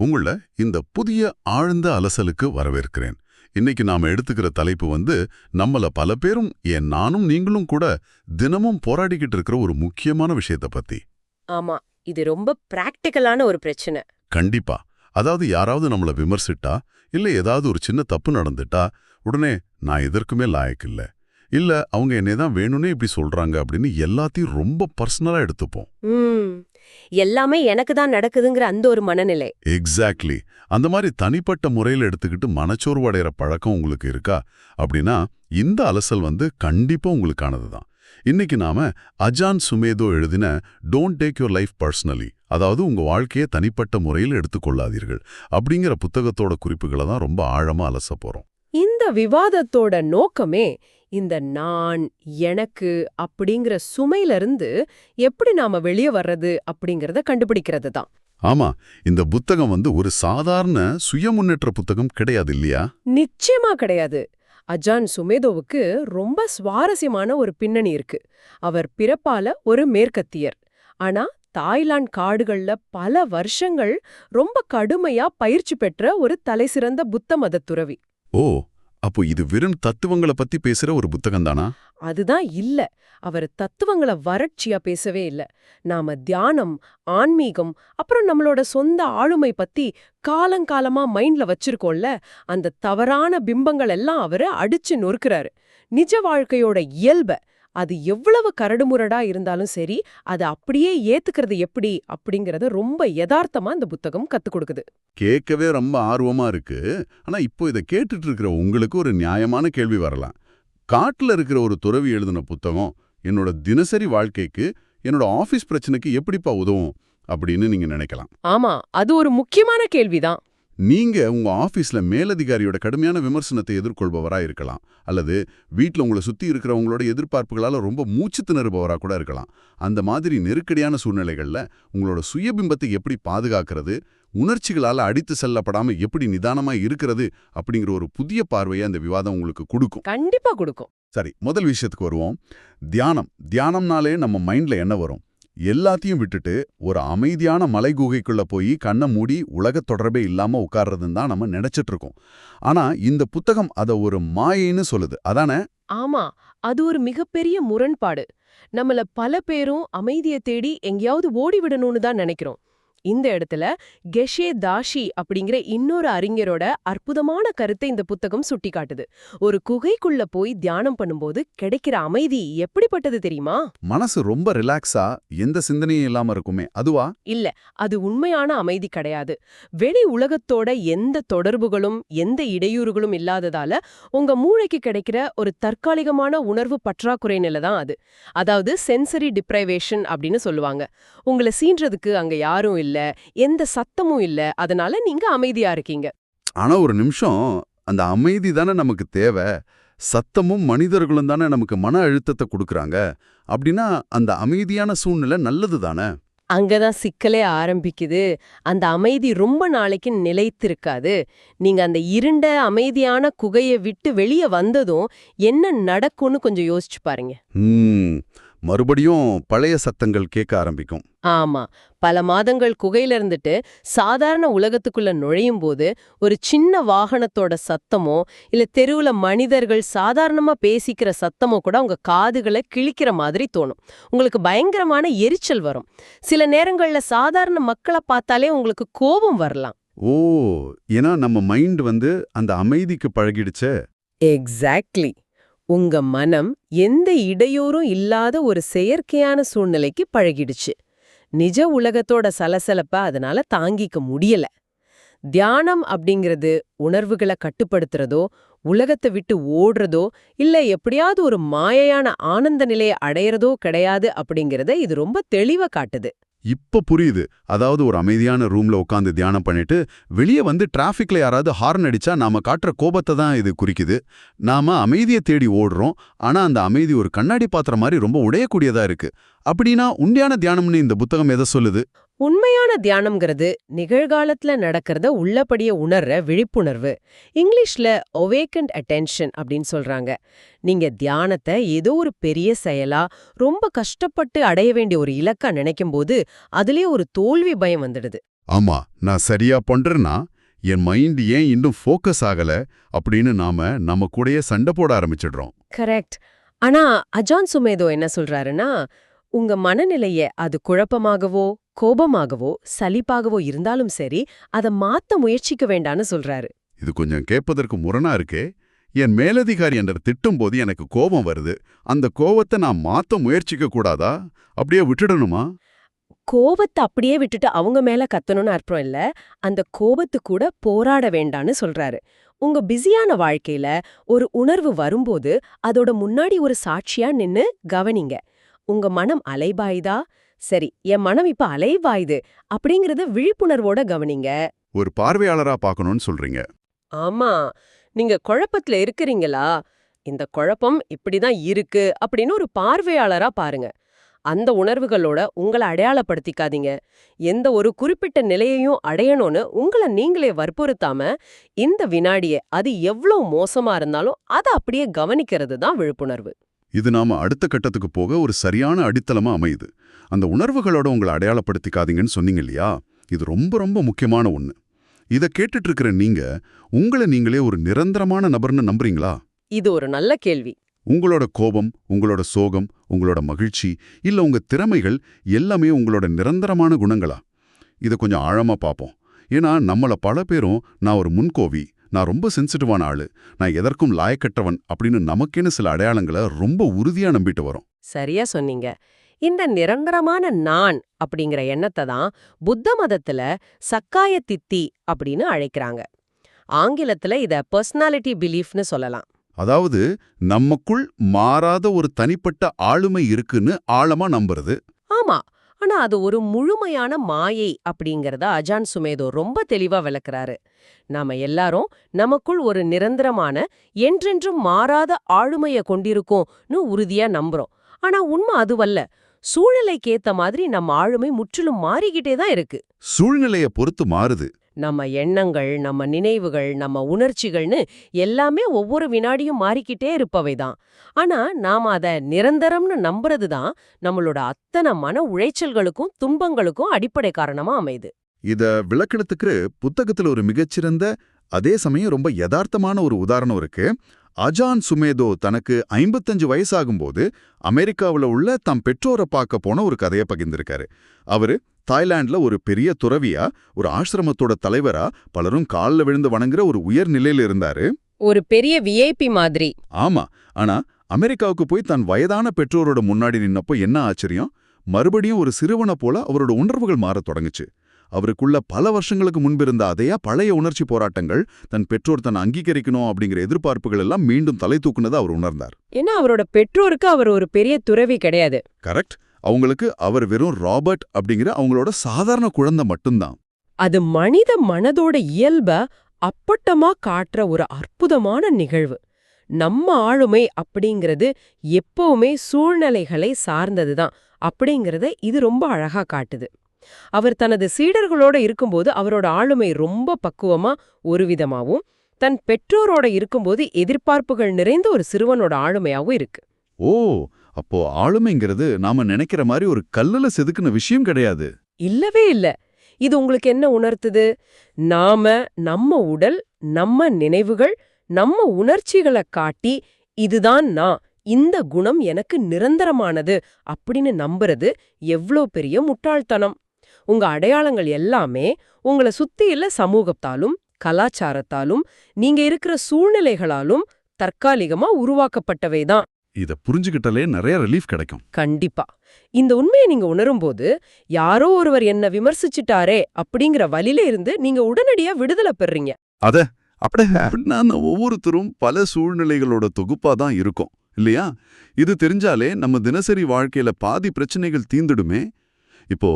உங்கள இந்த புதிய ஆழ்ந்த அலசலுக்கு வரவேற்கிறேன். இன்னைக்கு நாம எடுத்துக்கிற தலைப்பு நம்மள பல பேரும், ஏன் நானும் நீங்களும் கூட தினமும் போராடிக்கிட்டு இருக்கிற ஒரு முக்கியமான விஷயத்த பத்தி. ஆமா, இது ரொம்ப பிராக்டிக்கலான ஒரு பிரச்சனை. கண்டிப்பா. அதாவது யாராவது நம்மள விமர்சிட்டா, இல்ல ஏதாவது ஒரு சின்ன தப்பு நடந்துட்டா, உடனே நான் எதற்குமே லாயக்கு இல்ல அவங்க என்னைதான் வேணும்னே இப்படி சொல்றாங்க அப்படின்னு எல்லாத்தையும் ரொம்ப பர்சனலா எடுத்துப்போம். எல்லாமே எனக்கு தான் நடக்குதுங்கிற அந்த ஒரு மனநிலை. எக்ஸாக்ட்லி. அந்த மாதிரி தனிப்பட்ட முறையில் எடுத்துக்கிட்டு மனச்சோர்வு அடைகிற பழக்கம் உங்களுக்கு இருக்கா அப்படின்னா இந்த அலசல் கண்டிப்பா உங்களுக்கானது தான். இன்னைக்கு நாம அஜான் சுமேதோ எழுதின don't take your life personally, அதாவது உங்க வாழ்க்கையை தனிப்பட்ட முறையில் எடுத்துக்கொள்ளாதீர்கள் அப்படிங்கிற புத்தகத்தோட குறிப்புகளை தான் ரொம்ப ஆழமா அலச போறோம். இந்த விவாதத்தோட நோக்கமே இந்த நான், எனக்கு அப்படிங்கிற சுமையிலிருந்து எப்படி நாம வெளியே வர்றது அப்படிங்கறத கண்டுபிடிக்கிறது தான். ஆமா, இந்த புத்தகம் ஒரு சாதாரண சுய முன்னேற்ற புத்தகம் கிடையாது இல்லையா? நிச்சயமா கிடையாது. அஜான் சுமேதோவுக்கு ரொம்ப சுவாரஸ்யமான ஒரு பின்னணி இருக்கு. அவர் பிறப்பால ஒரு மேற்கத்தியர். ஆனா தாய்லாந்து காடுகள்ல பல வருஷங்கள் ரொம்ப கடுமையா பயிற்சி பெற்ற ஒரு தலைசிறந்த புத்த மத துறவி. ஓ, அப்போ இது வெறும் தத்துவங்களை பத்தி பேசுற ஒரு புத்தகம் தானா? அதுதான் இல்ல. அவர் தத்துவங்களை வறட்சியா பேசவே இல்ல. நாம தியானம், ஆன்மீகம், அப்புறம் நம்மளோட சொந்த ஆளுமை பத்தி காலங்காலமா மைண்ட்ல வச்சிருக்கோம்ல, அந்த தவறான பிம்பங்கள் எல்லாம் அவரு அடிச்சு நொறுக்குறாரு. நிஜ வாழ்க்கையோட இயல்ப, அது எவ்வளவு கரடுமுரடா இருந்தாலும் சரி, அதை அப்படியே ஏத்துக்கிறது எப்படி அப்படிங்கறத ரொம்ப யதார்த்தமா இந்த புத்தகம் கத்துக் கொடுக்குது. கேட்கவே ரொம்ப ஆர்வமா இருக்கு. ஆனா இப்போ இதை கேட்டுட்டு இருக்கிற உங்களுக்கு ஒரு நியாயமான கேள்வி வரலாம். காட்டுல இருக்கிற ஒரு துறவி எழுதின புத்தகம் என்னோட தினசரி வாழ்க்கைக்கு, என்னோட ஆபீஸ் பிரச்சனைக்கு எப்படிப்பா உதவும் அப்படின்னு நீங்க நினைக்கலாம். ஆமா, அது ஒரு முக்கியமான கேள்விதான். நீங்க உங்க ஆபீஸ்ல மேலதிகாரியோட கடுமையான விமர்சனத்தை எதிர்கொள்பவரா இருக்கலாம், அல்லது வீட்ல உங்களை சுத்தி இருக்கிறவங்களோட எதிர்பார்ப்புகளால ரொம்ப மூச்சு திணறுபவரா கூட இருக்கலாம். அந்த மாதிரி நெருக்கடியான சூழ்நிலைகள்ல உங்களோட சுயபிம்பத்தை எப்படி பாதுகாக்கிறது, உணர்ச்சிகளால அடித்து செல்லப்படாம எப்படி நிதானமா இருக்கிறது அப்படிங்கிற ஒரு புதிய பார்வையை அந்த விவாதம் உங்களுக்கு கொடுக்கும். கண்டிப்பா கொடுக்கும். சரி, முதல் விஷயத்துக்கு வருவோம். தியானம்னாலே நம்ம மைண்ட்ல என்ன வரும்? எல்லாத்தையும் விட்டுட்டு ஒரு அமைதியான மலை குகைக்குள்ள போய் கண்ணை மூடி உலக தொடர்பே இல்லாம உட்கார்றதுன்னு தான் நம்ம நினைச்சிட்டு இருக்கோம். ஆனா இந்த புத்தகம் அத ஒரு மாயைன்னு சொல்லுது, அதானே? ஆமா, அது ஒரு மிகப்பெரிய முரண்பாடு. நம்மள பல பேரும் அமைதியை தேடி எங்கேயாவது ஓடிவிடணும்னு தான் நினைக்கிறோம். இந்த இடத்துல கெஷே தாஷி அப்படிங்கிற இன்னொரு அறிஞரோட அற்புதமான கருத்தை இந்த புத்தகம் சுட்டி காட்டுது. ஒரு குகைக்குள்ள போய் தியானம் பண்ணும்போது கிடைக்கிற அமைதி எப்படிப்பட்டது தெரியுமா? மனசு ரொம்ப ரிலாக்ஸா, எந்த சிந்தனையும் இல்லாம இருக்குமே, அதுவா? இல்ல, அது உண்மையான அமைதி கிடையாது. வெளி உலகத்தோட எந்த தொடர்புகளும் எந்த இடையூறுகளும் இல்லாததால உங்க மூளைக்கு கிடைக்கிற ஒரு தற்காலிகமான உணர்வு பற்றாக்குறை நிலை தான் அது. அதாவது சென்சரி டிப்ரைவேஷன் அப்படின்னு சொல்லுவாங்க. உங்களை சீன்றதுக்கு அங்க யாரும் இல்ல, எந்த சத்தமும் இல்ல, அதனால நீங்க அமைதியா இருக்கீங்க. ஆனா ஒரு நிமிஷம், அந்த அமைதி தானே நமக்கு தேவை. சத்தமும் மனிதர்களும் தானே நமக்கு மன அழுத்தத்தை கொடுக்கறாங்க. அப்படின்னா அந்த அமைதியான சூழ்நிலை நல்லது தானே? அங்கதான் சிக்கலே ஆரம்பிக்குது. அந்த அமைதி ரொம்ப நாளைக்கு நிலைத்திருக்காது. நீங்க அந்த இருண்ட அமைதியான குகையை விட்டு வெளியே வந்ததும் என்ன நடக்கும்னு கொஞ்சம் யோசிச்சு பாருங்க. மறுபடியும் பழைய சத்தங்கள் கேட்க ஆரம்பிக்கும். ஆமா, பல மாதங்கள் குகையில இருந்துட்டு சாதாரண உலகத்துக்குள்ள நுழையும் போது ஒரு சின்ன வாகனத்தோட சத்தமோ இல்ல தெருவுல மனிதர்கள் சாதாரணமா பேசிக்கிற சத்தமோ கூட உங்க காதுகளை கிழிக்கிற மாதிரி தோணும். உங்களுக்கு பயங்கரமான எரிச்சல் வரும். சில நேரங்கள்ல சாதாரண மக்களை பார்த்தாலே உங்களுக்கு கோபம் வரலாம். ஓ, ஏன்னா நம்ம மைண்ட் அந்த அமைதிக்கு பழகிடுச்சே. எக்ஸாக்ட்லி. உங்க மனம் எந்த இடையூறும் இல்லாத ஒரு செயற்கையான சூழ்நிலைக்கு பழகிடுச்சு. நிஜ உலகத்தோட சலசலப்ப அதனால தாங்கிக்க முடியல. தியானம் அப்படிங்கிறது உணர்வுகளை கட்டுப்படுத்துறதோ, உலகத்தை விட்டு ஓடுறதோ, இல்ல எப்படியாவது ஒரு மாயையான ஆனந்த நிலையை அடையறதோ கிடையாது அப்படிங்கறத இது ரொம்ப தெளிவா காட்டுது. இப்ப புரியுது. அதாவது ஒரு அமைதியான ரூம்ல உட்காந்து தியானம் பண்ணிட்டு வெளியே டிராஃபிக்ல யாராவது ஹார்ன் அடிச்சா நாம காட்டுற கோபத்தை தான் இது குறிக்குது. நாம அமைதியை தேடி ஓடுறோம். ஆனா அந்த அமைதி ஒரு கண்ணாடி பாத்திரம் மாதிரி ரொம்ப உடையக்கூடியதா இருக்கு. அப்படின்னா உண்மையான தியானம்னு இந்த புத்தகம் எதை சொல்லுது? உண்மையான தியானம்ங்கிறது நிகழ்காலத்துல நடக்கிறத உள்ளபடியே உணர்ற விழிப்புணர்வு. இங்கிலீஷ்ல அவேக்கன்ட் அட்டென்ஷன் அப்படின்னு சொல்றாங்க. நீங்க தியானத்தை ஏதோ ஒரு பெரிய செயலா ரொம்ப கஷ்டப்பட்டு அடைய வேண்டிய ஒரு இலக்கா நினைக்கும் போது அதுலயே ஒரு தோல்வி பயம் வந்துடுது. ஆமா, நான் சரியா பண்றேன்னா என் மைண்ட் ஏன் இன்னும் ஃபோக்கஸ் ஆகல அப்படின்னு நாம நம்ம கூடயே சண்டை போட ஆரம்பிச்சிடுறோம். கரெக்ட். ஆனா அஜான் சுமேதோ என்ன சொல்றாருன்னா, உங்க மனநிலைய அது குழப்பமாகவோ கோபமாகவோ சலிப்பாகவோ இருந்தாலும் சரி, அத மாத்த முயற்சிக்க வேண்டான்னு சொல்றாரு. இது கொஞ்சம் கேட்பதற்கு முரணா இருக்கே. என் மேலதிகாரி என்ற திட்டும்போது எனக்கு கோபம் வருது. அந்த கோவத்தை நான் மாத்த முயற்சிக்க கூடாதா? அப்படியே விட்டுடணுமா? கோபத்தை அப்படியே விட்டுட்டு அவங்க மேல கத்தணும்னு அர்த்தம் இல்ல. அந்த கோபத்து கூட போராட வேண்டான்னு சொல்றாரு. உங்க பிஸியான வாழ்க்கையில ஒரு உணர்வு வரும்போது அதோட முன்னாடி ஒரு சாட்சியா நின்னு கவனிங்க. உங்க மனம் அலைபாயுதா? சரி, என் மனம் இப்ப அலைபாயுது அப்படிங்கறத விழிப்புணர்வோட கவனிங்க. ஒரு பார்வையாளரா பார்க்கணும்னு சொல்றீங்க. ஆமா, நீங்க குழப்பத்துல இருக்கிறீங்களா? இந்த குழப்பம் இப்படிதான் இருக்கு அப்படின்னு ஒரு பார்வையாளரா பாருங்க. அந்த உணர்வுகளோட உங்கள அடையாளப்படுத்திக்காதீங்க. எந்த ஒரு குறிப்பிட்ட நிலையையும் அடையணும்னு உங்கள நீங்களே வற்புறுத்தாம, இந்த வினாடிய அது எவ்ளோ மோசமா இருந்தாலும் அத அப்படியே கவனிக்கிறது தான் விழிப்புணர்வு. இது நாம அடுத்த கட்டத்துக்கு போக ஒரு சரியான அடித்தளமா அமையுது. அந்த உணர்வுகளோட உங்களை அடையாளப்படுத்திக்காதீங்கன்னு சொன்னீங்க இல்லையா? இது ரொம்ப ரொம்ப முக்கியமான ஒண்ணு. இத கேட்டுட்டு இருக்கிற நீங்க உங்களை நீங்களே ஒரு நிரந்தரமான நபர்னு நம்புறீங்களா? இது ஒரு நல்ல கேள்வி. உங்களோட கோபம், உங்களோட சோகம், உங்களோட மகிழ்ச்சி, இல்ல உங்க திறமைகள் எல்லாமே உங்களோட நிரந்தரமான குணங்களா? இத கொஞ்சம் ஆழமா பார்ப்போம். ஏன்னா நம்மள பல பேரும் நான் ஒரு முன்கோவி, நான் ரொம்ப சென்சிட்டிவான ஆளு, நான் எதற்கும் லாயக்கற்றவன் அப்படின்னு நமக்கேன்னு சில அடையாளங்களை ரொம்ப உறுதியா நம்பிட்டு வரோம். சரியா சொன்னீங்க. இந்த நிரந்தரமான நான் அப்படிங்கிற எண்ணத்தை தான் புத்த மதத்துல சக்காய தித்தி அப்படின்னு அழைக்கிறாங்க. ஆங்கிலத்துல இத பர்சனாலிட்டி பிலீஃப்னு சொல்லலாம். அதாவது நமக்குள் மாறாத ஒரு தனிப்பட்ட ஆளுமை இருக்குன்னு ஆழமா நம்புறது. ஆமா, ஆனா அது ஒரு முழுமையான மாயை அப்படிங்கறத அஜான் சுமேதோ ரொம்ப தெளிவா விளக்குறாரு. நாம எல்லாரும் நமக்குள் ஒரு நிரந்தரமான என்றென்றும் மாறாத ஆளுமைய கொண்டிருக்கோம்னு உறுதியா நம்புறோம். ஆனா உண்மை அதுவல்ல. சூழ்நிலைக்கேத்த மாதிரி நம்ம ஆளுமை முற்றிலும் மாறிக்கிட்டே தான் இருக்கு. சூழ்நிலைய பொறுத்து மாறுது. நம்ம எண்ணங்கள், நம்ம நினைவுகள், நம்ம உணர்ச்சிகள்னு எல்லாமே ஒவ்வொரு வினாடியும் மாறிக்கிட்டே இருப்பவைதான். ஆனா நாம அத நிரந்தரம்னு நம்புறது தான் நம்மளோட அத்தனை மன உளைச்சல்களுக்கும் துன்பங்களுக்கும் அடிப்படை காரணமா அமையுது. இத விளக்கெடுத்துக்கு புத்தகத்துல ஒரு மிகச்சிறந்த அதே சமயம் ரொம்ப யதார்த்தமான ஒரு உதாரணம் இருக்கு. அஜான் சுமேதோ தனக்கு 55 வயசாகும்போது அமெரிக்காவுல உள்ள தம் பெற்றோரை பார்க்க போன ஒரு கதையை பகிர்ந்திருக்காரு. அவரு தாய்லாந்துல ஒரு பெரிய துறவியா, ஒரு ஆசிரமத்தோட தலைவரா, பலரும் காலில் விழுந்து வணங்குற ஒரு உயர் நிலையில இருந்தாரு. ஒரு பெரிய விஐபி மாதிரி. ஆமா. ஆனா அமெரிக்காவுக்கு போய் தன் வயதான பெற்றோரோட முன்னாடி நின்னப்போ என்ன ஆச்சரியம், மறுபடியும் ஒரு சிறுவனை போல அவரோட உணர்வுகள் மாறத் தொடங்குச்சு. அவருக்குள்ள பல வருஷங்களுக்கு முன்பிருந்த அதையா பழைய உணர்ச்சி போராட்டங்கள், தன் பெற்றோர் தன்னை அங்கீகரிக்கணும் அப்படிங்கிற எதிர்பார்ப்புகள் எல்லாம் மீண்டும் தலை தூக்குனதை அவர் உணர்ந்தார். ஏன்னா அவரோட பெற்றோருக்கு அவர் ஒரு பெரிய துறவி கிடையாது. கரெக்ட். அவங்களுக்கு அவர் வெறும் ராபர்ட் அப்படிங்கிற அவங்களோட சாதாரண குழந்தை மட்டும்தான். அது மனித மனதோட இயல்ப அப்பட்டமா காட்டுற ஒரு அற்புதமான நிகழ்வு. நம்ம ஆளுமை அப்படிங்கிறது எப்பவுமே சூழ்நிலைகளை சார்ந்ததுதான் அப்படிங்கறத இது ரொம்ப அழகா காட்டுது. அவர் தனது சீடர்களோட இருக்கும்போது அவரோட ஆளுமை ரொம்ப பக்குவமா ஒரு விதமாவும், தன் பெற்றோரோட இருக்கும்போது எதிர்பார்ப்புகள் நிறைந்த ஒரு சிறுவனோட ஆளுமையாவும் இருக்கு. ஓ, அப்போ ஆளுமைங்கிறது நாம நினைக்கிற மாதிரி ஒரு கல்லுல செதுக்குன விஷயம் கிடையாது. இல்லவே இல்ல. இது உங்களுக்கு என்ன உணர்த்துது? நாம நம்ம உடல், நம்ம நினைவுகள், நம்ம உணர்ச்சிகளை காட்டி இதுதான் நான், இந்த குணம் எனக்கு நிரந்தரமானது அப்படின்னு நம்புறது எவ்ளோ பெரிய முட்டாள்தனம். உங்க அடையாளங்கள் எல்லாமே உங்களை சுத்தியுள்ள சமூகத்தாலும் கலாச்சாரத்தாலும் நீங்க இருக்கிற சூழ்நிலைகளாலும் தற்காலிகமா உருவாக்கப்பட்டவைதான். இத புரிஞ்சுக்கிட்டாலே நிறைய ரிலீஃப் கிடைக்கும். கண்டிப்பா. இந்த உண்மையை நீங்க உணரும்போது, யாரோ ஒருவர் என்ன விமர்சிச்சுட்டாரே அப்படிங்கிற வலியில இருந்து நீங்க உடனடியா விடுதலை பெறீங்க. அப்படின்னா ஒவ்வொருத்தரும் பல சூழ்நிலைகளோட தொகுப்பா தான் இருக்கும் இல்லையா? இது தெரிஞ்சாலே நம்ம தினசரி வாழ்க்கையில பாதி பிரச்சனைகள் தீந்துடுமே. இப்போ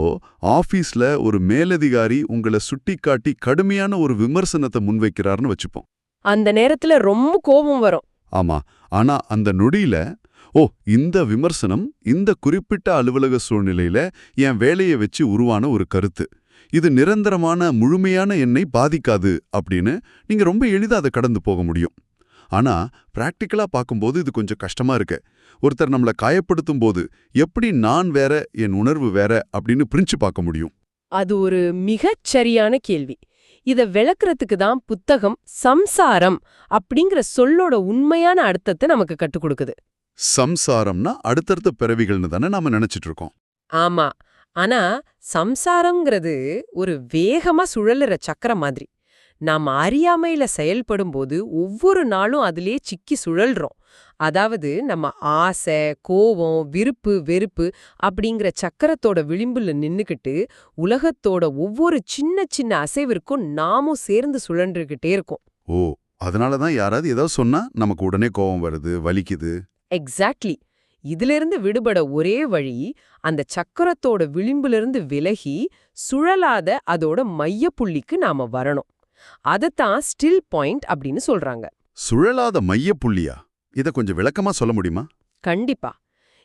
ஆபீஸ்ல ஒரு மேலதிகாரி உங்களை சுட்டிக்காட்டி கடுமையான ஒரு விமர்சனத்தை முன்வைக்கிறார்னு வச்சுப்போம். அந்த நேரத்துல ரொம்ப கோபம் வரும். ஆமா. ஆனா அந்த நொடியில, ஓ, இந்த விமர்சனம் இந்த குறிப்பிட்ட அலுவலக சூழ்நிலையில என் வேலையை வச்சு உருவான ஒரு கருத்து, இது நிரந்தரமான முழுமையான என்னை பாதிக்காது அப்படின்னு நீங்க ரொம்ப எளிதா அதை கடந்து போக முடியும். ஆனா பிராக்டிக்கலா பார்க்கும்போது இது கொஞ்சம் கஷ்டமா இருக்கு. ஒருத்தர் நம்மளை காயப்படுத்தும் போது எப்படி நான் வேற, என் உணர்வு வேற அப்படின்னு பிரிச்சு பார்க்க முடியும்? அது ஒரு மிகச் சரியான கேள்வி. இத விளக்குறதுக்கு தான் புத்தகம் சம்சாரம் அப்படிங்கிற சொல்லோட உண்மையான அர்த்தத்தை நமக்கு கற்றுக் கொடுக்குது. சம்சாரம்னா அடுத்தடுத்த பிறவிகள்னு தானே நாம நினைச்சிட்டு இருக்கோம். ஆமா. ஆனா சம்சாரம்ங்கிறது ஒரு வேகமா சுழலுற சக்கரம் மாதிரி. நாம அறியாமையில செயல்படும்போது ஒவ்வொரு நாளும் அதிலே சிக்கி சுழல்றோம். அதாவது நம்ம ஆசை, கோவம், விருப்பு, வெறுப்பு அப்படிங்கிற சக்கரத்தோட விளிம்புல நின்னுக்கிட்டு உலகத்தோட ஒவ்வொரு சின்ன சின்ன அசைவிற்கும் நாமும் சேர்ந்து சுழன்றுகிட்டே இருக்கோம். ஓ, அதனால தான் யாராவது ஏதோ சொன்னா நமக்கு உடனே கோபம் வருது, வலிக்குது. எக்ஸாக்ட்லி. இதிலிருந்து விடுபட ஒரே வழி அந்த சக்கரத்தோட விளிம்பிலிருந்து விலகி சுழலாத அதோட மையப்புள்ளிக்கு நாம வரணும். அதத்தான் ஸ்டில் பாயிண்ட் அப்படின்னு சொல்றாங்க. சுழலாத மையப்புள்ளியா? இத கொஞ்சம் விளக்கமா சொல்ல முடியுமா? கண்டிப்பா.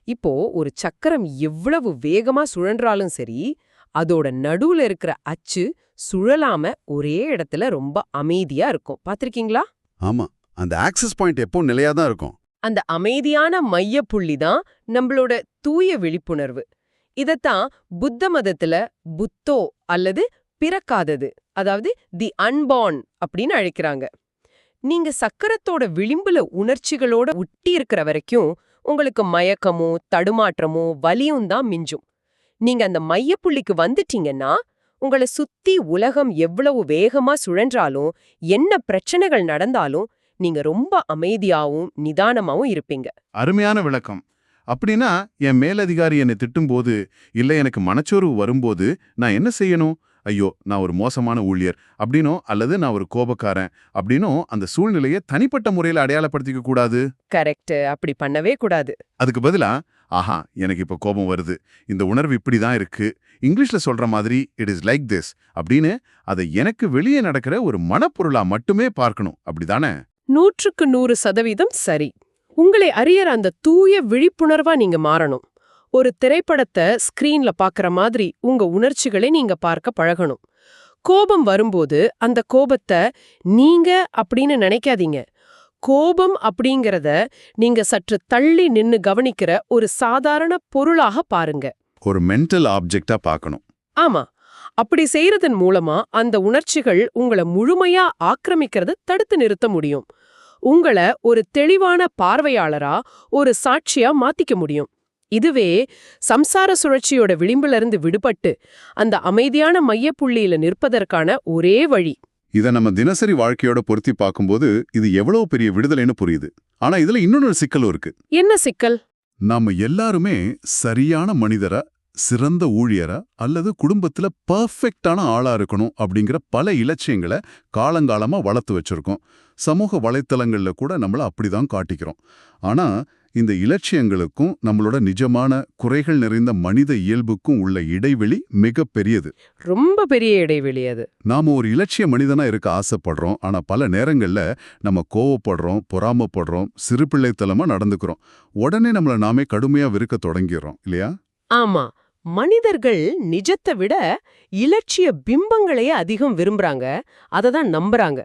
இப்போ ஒரு சக்கரம் எவ்வளவு வேகமா சுழன்றாலும் சரி, அதோட நடுவுல இருக்கிற அச்சு சுழலாம ஒரே இடத்துல ரொம்ப அமைதியா இருக்கும். பாத்திருக்கீங்களா? ஆமா, அந்த ஆக்சஸ் பாயிண்ட் எப்போ நிலையா தான் இருக்கும். அந்த அமைதியான மையப்புள்ளி தான் நம்மளோட தூய விழிப்புணர்வு. இதத்தான் புத்த மதத்துல புத்தோ அல்லது பிறக்காதது, அதாவது தி அன்பார்ன் அப்படின்னு அழைக்கிறாங்க. நீங்க சக்கரத்தோட விளிம்புல உணர்ச்சிகளோட ஒட்டி இருக்கிற வரைக்கும் உங்களுக்கு மயக்கமோ தடுமாற்றமோ வலியும் தான் மிஞ்சும். நீங்க அந்த மையப்புள்ளிக்கு வந்துட்டீங்கன்னா உங்களை சுத்தி உலகம் எவ்வளவு வேகமா சுழன்றாலும் என்ன பிரச்சனைகள் நடந்தாலும் நீங்க ரொம்ப அமைதியாவும் நிதானமாவும் இருப்பீங்க. அருமையான விளக்கம். அப்படின்னா என் மேலதிகாரி என்னை திட்டும்போது, இல்ல எனக்கு மனச்சோர்வு வரும்போது நான் என்ன செய்யணும்? ஐயோ, நான் ஒரு மோசமான ஊழியர் அப்படின்னோ, அல்லது நான் ஒரு கோபக்காரன் அப்படின்னோ அந்த சூழ்நிலையை தனிப்பட்ட முறையில் அடையாளப்படுத்திக்க கூடாது. கரெக்ட். அப்படி பண்ணவே கூடாது. அதுக்கு பதிலா, ஆஹா, எனக்கு இப்ப கோபம் வருது, இந்த உணர்வு இப்படிதான் இருக்கு, இங்கிலீஷ்ல சொல்ற மாதிரி இட் இஸ் லைக் திஸ் அப்படின்னு அதை எனக்கு வெளியே நடக்கிற ஒரு மனப்பொருளா மட்டுமே பார்க்கணும். அப்படிதானே? 100% சரி. உங்களை அறியற அந்த தூய விழிப்புணர்வா நீங்க மாறணும். ஒரு திரைப்படத்தை ஸ்கிரீன்ல பாக்குற மாதிரி உங்க உணர்ச்சிகளை நீங்க பார்க்க பழகணும். கோபம் வரும்போது அந்த கோபத்தை நீங்க அப்படின்னு நினைக்காதீங்க. கோபம் அப்படிங்கறத நீங்க சற்று தள்ளி நின்னு கவனிக்கிற ஒரு சாதாரண பொருளாக பாருங்க. ஒரு மென்டல் ஆப்ஜெக்டா பார்க்கணும். ஆமா. அப்படி செய்யறதன் மூலமா அந்த உணர்ச்சிகள் உங்களை முழுமையா ஆக்கிரமிக்கிறத தடுத்து நிறுத்த முடியும். உங்களை ஒரு தெளிவான பார்வையாளரா, ஒரு சாட்சியா மாத்திக்க முடியும். இதுவே சம்சார சுழற்சியோட விளிம்புல இருந்து விடுபட்டு அந்த அமைதியான மையப்புள்ளியில நிற்பதற்கான ஒரே வழி. இத நம்ம தினசரி வாழ்க்கையோட பொருத்தி பார்க்கும்போது இது எவ்வளவு பெரிய விடுதலைன்னு புரியுது. ஆனா இதுல இன்னொரு சிக்கலும் இருக்கு. என்ன சிக்கல்? நாம எல்லாருமே சரியான மனிதரா, சிறந்த ஊழியரா அல்லது குடும்பத்துல பர்ஃபெக்டான ஆளா இருக்கணும் அப்படிங்கிற பல இலட்சியங்களை காலங்காலமா வளர்த்து வச்சிருக்கோம். சமூக வலைத்தளங்கள்ல கூட நம்மள அப்படிதான் காட்டிக்கிறோம். ஆனா இந்த இலட்சியங்களுக்கும் நம்மளோட நிஜமான குறைகள் நிறைந்த மனித இயல்புக்கும் உள்ள இடைவெளி மிக பெரியது. ரொம்ப பெரிய இடைவெளி அது. நாம ஒரு இலட்சிய மனிதனா இருக்க ஆசைப்படுறோம். ஆனா பல நேரங்கள்ல நம்ம கோவப்படுறோம், பொறாமப்படுறோம், சிறுபிள்ளைத்தனமா நடந்துக்கிறோம். உடனே நம்மள நாமே கடுமையா வெறுக்க தொடங்கிடுறோம் இல்லையா? ஆமா. மனிதர்கள் நிஜத்தை விட இலட்சிய பிம்பங்களையே அதிகம் விரும்புறாங்க, அததான் நம்புறாங்க.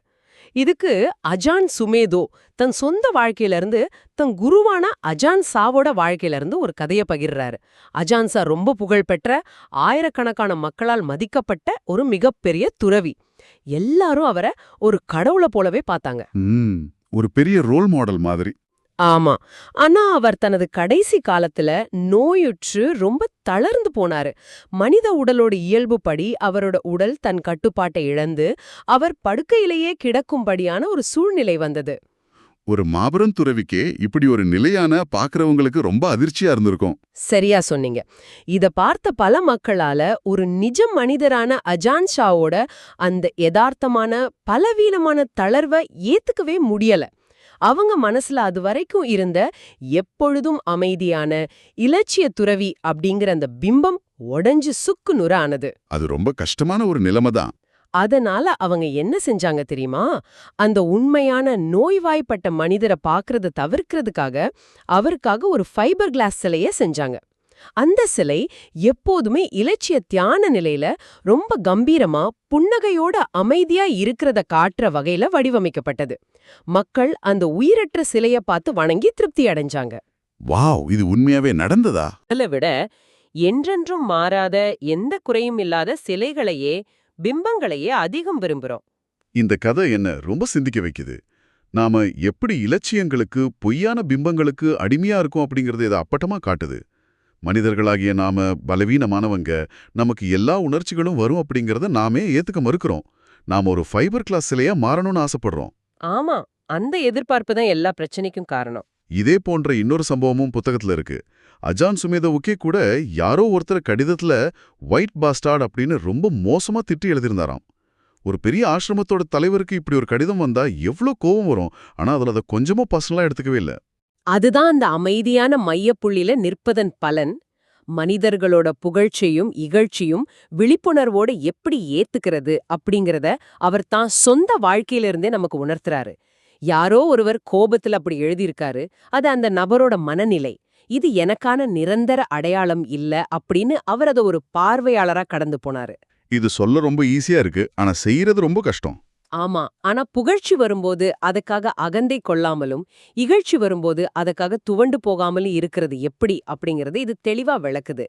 இதுக்கு அஜான் சுமேதோ தன் சொந்த வாழ்க்கையில இருந்து தன் குருவான அஜான் சாவோட வாழ்க்கையில இருந்து ஒரு கதையை பகிர்றாரு. அஜான் சா ரொம்ப புகழ்பெற்ற, ஆயிரக்கணக்கான மக்களால் மதிக்கப்பட்ட ஒரு மிகப்பெரிய துறவி. எல்லாரும் அவரை ஒரு கடவுளை போலவே பார்த்தாங்க. ஒரு பெரிய ரோல் மாடல் மாதிரி. ஆமா. ஆனா அவர் தனது கடைசி காலத்துல நோயுற்று ரொம்ப தளர்ந்து போனாரு. மனித உடலோட இயல்புப்படி அவரோட உடல் தன் கட்டுப்பாட்டை இழந்து அவர் படுக்கையிலேயே கிடக்கும்படியான ஒரு சூழ்நிலை வந்தது. ஒரு மாபெரும் துறவிக்கே இப்படி ஒரு நிலையான பாக்குறவங்களுக்கு ரொம்ப அதிர்ச்சியா இருந்திருக்கும். சரியா சொன்னீங்க. இத பார்த்த பல மக்களால ஒரு நிஜ மனிதரான அஜான் ஷாவோட அந்த யதார்த்தமான பலவீனமான தளர்வை ஏத்துக்கவே முடியல. அவங்க மனசுல அது வரைக்கும் இருந்த எப்பொழுதும் அமைதியான இலட்சிய துறவி அப்படிங்கிற அந்த பிம்பம் உடைஞ்சு சுக்கு நுறானது. அது ரொம்ப கஷ்டமான ஒரு நிலைமைதான். அதனால அவங்க என்ன செஞ்சாங்க தெரியுமா? அந்த உண்மையான நோய்வாய்ப்பட்ட மனிதரை பார்க்கறத தவிர்க்கிறதுக்காக அவருக்காக ஒரு ஃபைபர் கிளாஸ் சிலைய செஞ்சாங்க. அந்த சிலை எப்போதுமே இலட்சிய தியான நிலையில ரொம்ப கம்பீரமா புன்னகையோட அமைதியா இருக்கிறத காட்டுற வகையில வடிவமைக்கப்பட்டது. மக்கள் அந்த உயிரற்ற சிலைய பார்த்து வணங்கி திருப்தி அடைஞ்சாங்க. வாவ், இது உண்மையாவே நடந்ததா? அதை விட என்றென்றும் மாறாத எந்த குறையும் இல்லாத சிலைகளையே பிம்பங்களையே அதிகம் விரும்புறோம். இந்த கதை என்ன ரொம்ப சிந்திக்க வைக்குது. நாம எப்படி இலட்சியங்களுக்கு, பொய்யான பிம்பங்களுக்கு அடிமையா இருக்கோம் அப்படிங்கறது இதை அப்பட்டமா காட்டுது. மனிதர்களாகிய நாம பலவீனமானவங்க, நமக்கு எல்லா உணர்ச்சிகளும் வரும் அப்படிங்கறத நாமே ஏத்துக்க மறுக்கிறோம். நாம ஒரு ஃபைபர் கிளாஸ் சிலையா மாறணும்னு ஆசைப்படுறோம். ஆமா, அந்த எதிர்பார்ப்பு தான் எல்லா பிரச்சனைக்கும் காரணம். இதே போன்ற இன்னொரு சம்பவமும் புத்தகத்துல இருக்கு. அஜான் சுமேதோவுக்கே கூட யாரோ ஒருத்தர் கடிதத்துல ஒயிட் பாஸ்டார்ட் அப்படின்னு ரொம்ப மோசமா திட்டி எழுதியிருந்தாராம். ஒரு பெரிய ஆசிரமத்தோட தலைவருக்கு இப்படி ஒரு கடிதம் வந்தா எவ்வளோ கோவம் வரும். ஆனா அதுல அதை கொஞ்சமா பர்சனலா எடுத்துக்கவே இல்ல. அதுதான் அந்த அமைதியான மையப்புள்ளியில நிற்பதன் பலன். மனிதர்களோட புகழ்ச்சியும் இகழ்ச்சியும் விழிப்புணர்வோடு எப்படி ஏத்துக்கிறது அப்படிங்கறத அவர் தான் சொந்த வாழ்க்கையிலிருந்தே நமக்கு உணர்த்துறாரு. யாரோ ஒருவர் கோபத்துல அப்படி எழுதியிருக்காரு, அது அந்த நபரோட மனநிலை. இது எனக்கான நிரந்தர அடையாளம் இல்ல அப்படின்னு அவர் அதை ஒரு பார்வையாளரா கடந்து போனாரு. இது சொல்ல ரொம்ப ஈஸியா இருக்கு, ஆனா செய்யறது ரொம்ப கஷ்டம். ஆமா, ஆனா புகழ்ச்சி வரும்போது அதுக்காக அகந்தை கொள்ளாமலும், இகழ்ச்சி வரும்போது அதுக்காக துவண்டு போகாமலும் இருக்கிறது எப்படி அப்படிங்கறது இது தெளிவா விளக்குது.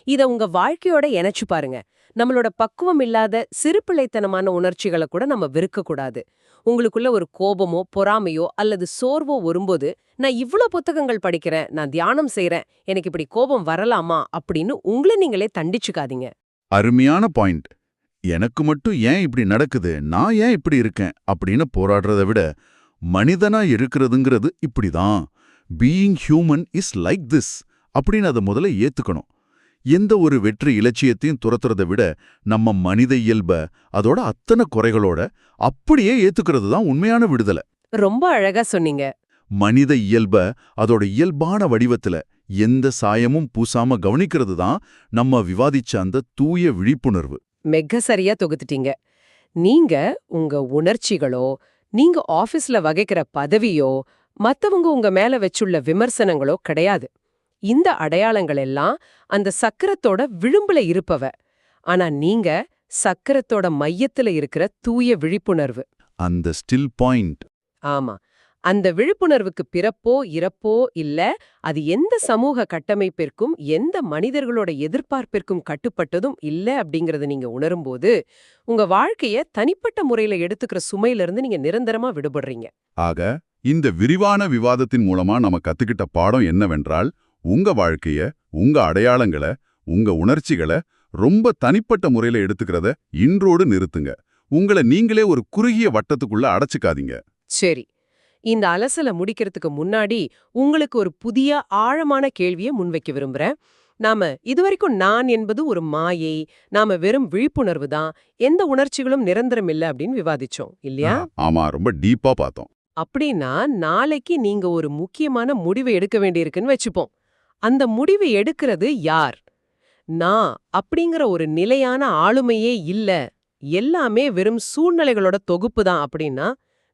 இத உங்க வாழ்க்கையோட இணைச்சு பாருங்க. நம்மளோட பக்குவம் இல்லாத சிறுபிள்ளைத்தனமான உணர்ச்சிகளை கூட நம்ம வெறுக்கக்கூடாது. உங்களுக்குள்ள ஒரு கோபமோ பொறாமையோ அல்லது சோர்வோ வரும்போது, நான் இவ்ளோ புத்தகங்கள் படிக்கிறேன், நான் தியானம் செய்யறேன், எனக்கு இப்படி கோபம் வரலாமா அப்படின்னு உங்களை நீங்களே தண்டிச்சுக்காதீங்க. அருமையான பாயிண்ட். எனக்கு மட்டும் ஏன் இப்படி நடக்குது, நான் ஏன் இப்படி இருக்கேன் அப்படின்னு போராடுறத விட, மனிதனா இருக்கிறதுங்கிறது இப்படிதான், being human is like this அப்படின்னு அதை முதல்ல ஏத்துக்கணும். எந்த ஒரு வெற்றி இலட்சியத்தையும் துரத்துறத விட நம்ம மனித இயல்ப அதோட அத்தனை குறைகளோட அப்படியே ஏத்துக்கிறது தான் உண்மையான விடுதலை. ரொம்ப அழகா சொன்னீங்க. மனித இயல்ப அதோட இயல்பான வடிவத்துல எந்த சாயமும் பூசாம கவனிக்கிறது தான் நம்ம விவாதிச்ச அந்த தூய விழிப்புணர்வு. மெக்க சரியா தொகுத்துட்டீங்க. நீங்க உங்க உணர்ச்சிகளோ, நீங்க ஆபீஸ்ல வகிக்கிற பதவியோ, மத்தவங்க உங்க மேல வச்சுள்ள விமர்சனங்களோ கிடையாது. இந்த அடையாளங்கள் எல்லாம் அந்த சக்கரத்தோட விளிம்புல இருப்பவ. ஆனா நீங்க சக்கரத்தோட மையத்துல இருக்கிற தூய விழிப்புணர்வு. அந்த ஸ்டில் பாயிண்ட். ஆமா, அந்த விழிப்புணர்வுக்கு பிறப்போ இறப்போ இல்ல, அது எந்த சமூக கட்டமைப்பிற்கும் எந்த மனிதர்களோட எதிர்பார்ப்பிற்கும் கட்டுப்பட்டதும் இல்ல அப்படிங்கறத நீங்க உணரும்போது, உங்க வாழ்க்கைய தனிப்பட்ட முறையில எடுத்துக்கிற சுமையிலிருந்து நீங்க நிரந்தரமா விடுபடுறீங்க. ஆக இந்த விரிவான விவாதத்தின் மூலமா நம்ம கத்துக்கிட்ட பாடம் என்னவென்றால், உங்க வாழ்க்கைய, உங்க அடையாளங்களை, உங்க உணர்ச்சிகளை ரொம்ப தனிப்பட்ட முறையில எடுத்துக்கிறத இன்றோடு நிறுத்துங்க. உங்களை நீங்களே ஒரு குறுகிய வட்டத்துக்குள்ள அடைச்சுக்காதீங்க. சரி, இந்த அலசலை முடிக்கிறதுக்கு முன்னாடி உங்களுக்கு ஒரு புதிய ஆழமான கேள்வியை முன்வைக்க விரும்புறேன். நாம இதுவரைக்கும் நான் என்பது ஒரு மாயை, நாம வெறும் விழிப்புணர்வு தான், எந்த உணர்ச்சிகளும் நிரந்தரம் இல்ல அப்படின்னு விவாதிச்சோம் இல்லையா? ஆமா, ரொம்ப டீப்பா பார்த்தோம். அப்படின்னா நாளைக்கு நீங்க ஒரு முக்கியமான முடிவை எடுக்க வேண்டியிருக்குன்னு வச்சுப்போம். அந்த முடிவை எடுக்கிறது யார்? நான் அப்படிங்கிற ஒரு நிலையான ஆளுமையே இல்ல, எல்லாமே வெறும் சூழ்நிலைகளோட தொகுப்பு தான் அப்படின்னா,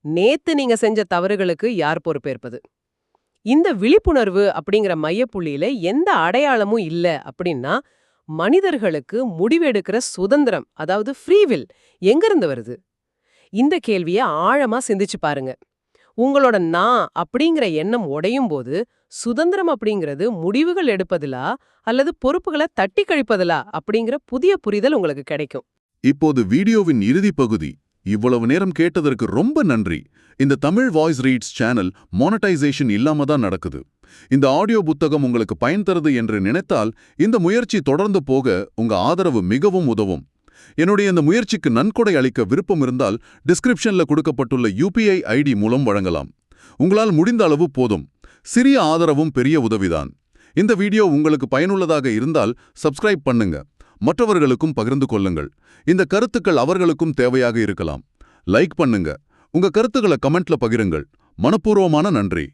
நேத்து நீங்க செஞ்ச தவறுகளுக்கு யார் பொறுப்பேற்பது? இந்த விழிப்புணர்வு அப்படிங்கிற மையப்புள்ளியில எந்த அடையாளமும் இல்ல அப்படின்னா, மனிதர்களுக்கு முடிவெடுக்கிற சுதந்திரம், அதாவது ஃப்ரீவில் எங்கிருந்து வருது? இந்த கேள்வியை ஆழமா சிந்திச்சு பாருங்க. உங்களோட நான் அப்படிங்கிற எண்ணம் உடையும் போது, சுதந்திரம் அப்படிங்கிறது முடிவுகள் எடுப்பதிலா அல்லது பொறுப்புகளை தட்டி கழிப்பதிலா அப்படிங்கிற புதிய புரிதல் உங்களுக்கு கிடைக்கும். இப்போது வீடியோவின் இறுதி பகுதி. இவ்வளவு நேரம் கேட்டதற்கு ரொம்ப நன்றி. இந்த Tamil voice reads channel monetisation இல்லாம தான் நடக்குது. இந்த ஆடியோ புத்தகம் உங்களுக்கு பயன் தருது என்று நினைத்தால், இந்த முயற்சி தொடர்ந்து போக உங்க ஆதரவு மிகவும் உதவும். என்னுடைய இந்த முயற்சிக்கு நன்கொடை அளிக்க விருப்பம் இருந்தால் டிஸ்கிரிப்ஷன்ல கொடுக்கப்பட்டுள்ள UPI ID மூலம் வழங்கலாம். உங்களால் முடிந்த அளவு போதும். சிறிய ஆதரவும் பெரிய உதவிதான். இந்த வீடியோ உங்களுக்கு பயனுள்ளதாக இருந்தால் சப்ஸ்கிரைப் பண்ணுங்க. மற்றவர்களுக்கும் பகிர்ந்து கொள்ளுங்கள். இந்த கருத்துக்கள் அவர்களுக்கும் தேவையாக இருக்கலாம். லைக் பண்ணுங்க. உங்க கருத்துக்களை கமெண்ட்ல பகிருங்கள். மனப்பூர்வமான நன்றி.